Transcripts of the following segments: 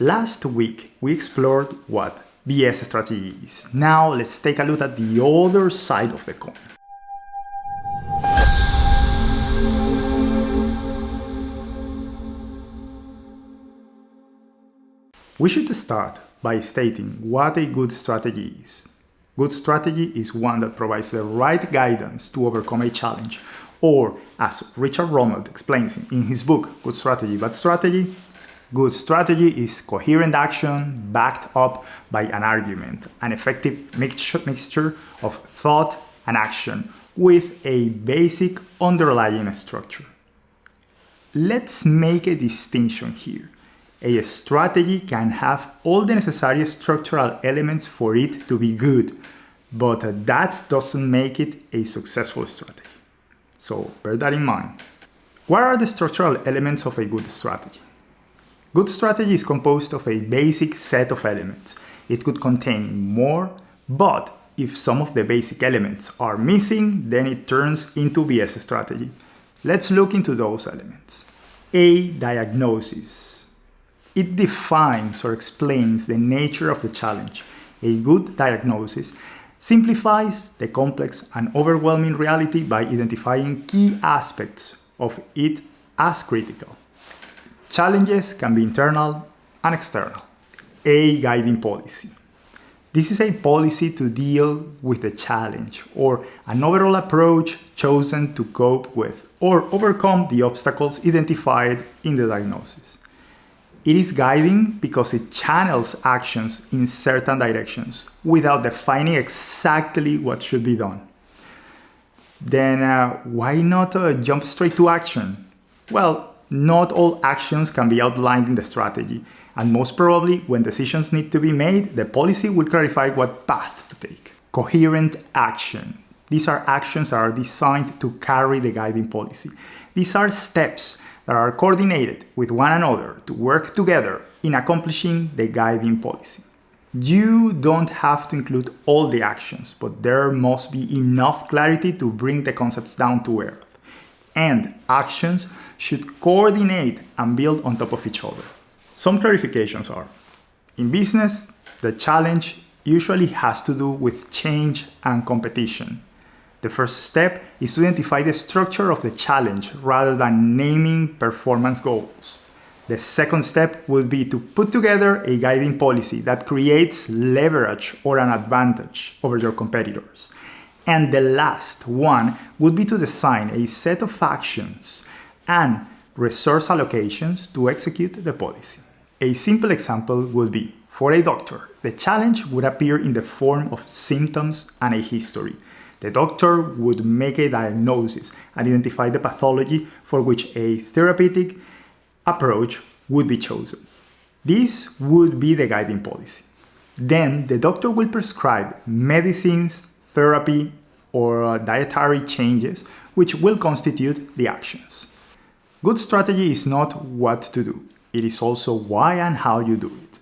Last week, we explored what BS strategy is. Now let's take a look at the other side of the coin. We should start by stating what a good strategy is. Good strategy is one that provides the right guidance to overcome a challenge, or as Richard Rumelt explains in his book, Good Strategy, Bad Strategy, good strategy is coherent action backed up by an argument, an effective mixture of thought and action with a basic underlying structure. Let's make a distinction here. A strategy can have all the necessary structural elements for it to be good, but that doesn't make it a successful strategy. So bear that in mind. What are the structural elements of a good strategy? Good strategy is composed of a basic set of elements. It could contain more, but if some of the basic elements are missing, then it turns into BS strategy. Let's look into those elements. A diagnosis. It defines or explains the nature of the challenge. A good diagnosis simplifies the complex and overwhelming reality by identifying key aspects of it as critical. Challenges can be internal and external. A guiding policy. This is a policy to deal with the challenge or an overall approach chosen to cope with or overcome the obstacles identified in the diagnosis. It is guiding because it channels actions in certain directions without defining exactly what should be done. Then why not jump straight to action? Well, not all actions can be outlined in the strategy, and most probably when decisions need to be made, the policy will clarify what path to take. Coherent action. These are actions that are designed to carry the guiding policy. These are steps that are coordinated with one another to work together in accomplishing the guiding policy. You don't have to include all the actions, but there must be enough clarity to bring the concepts down to earth. And actions should coordinate and build on top of each other. Some clarifications are: in business, the challenge usually has to do with change and competition. The first step is to identify the structure of the challenge rather than naming performance goals. The second step would be to put together a guiding policy that creates leverage or an advantage over your competitors. And the last one would be to design a set of actions and resource allocations to execute the policy. A simple example would be, for a doctor, the challenge would appear in the form of symptoms and a history. The doctor would make a diagnosis and identify the pathology for which a therapeutic approach would be chosen. This would be the guiding policy. Then the doctor will prescribe medicines, therapy, or dietary changes, which will constitute the actions. Good strategy is not what to do. It is also why and how you do it.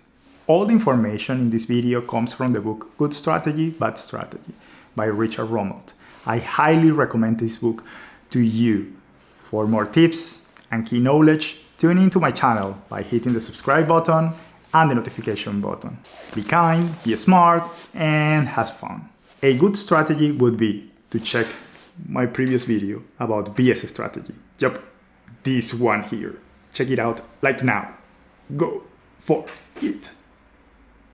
All the information in this video comes from the book Good Strategy, Bad Strategy by Richard Rumelt. I highly recommend this book to you. For more tips and key knowledge, tune into my channel by hitting the subscribe button and the notification button. Be kind, be smart, and have fun. A good strategy would be to check my previous video about BS strategy. Yup, this one here. Check it out like now. Go for it.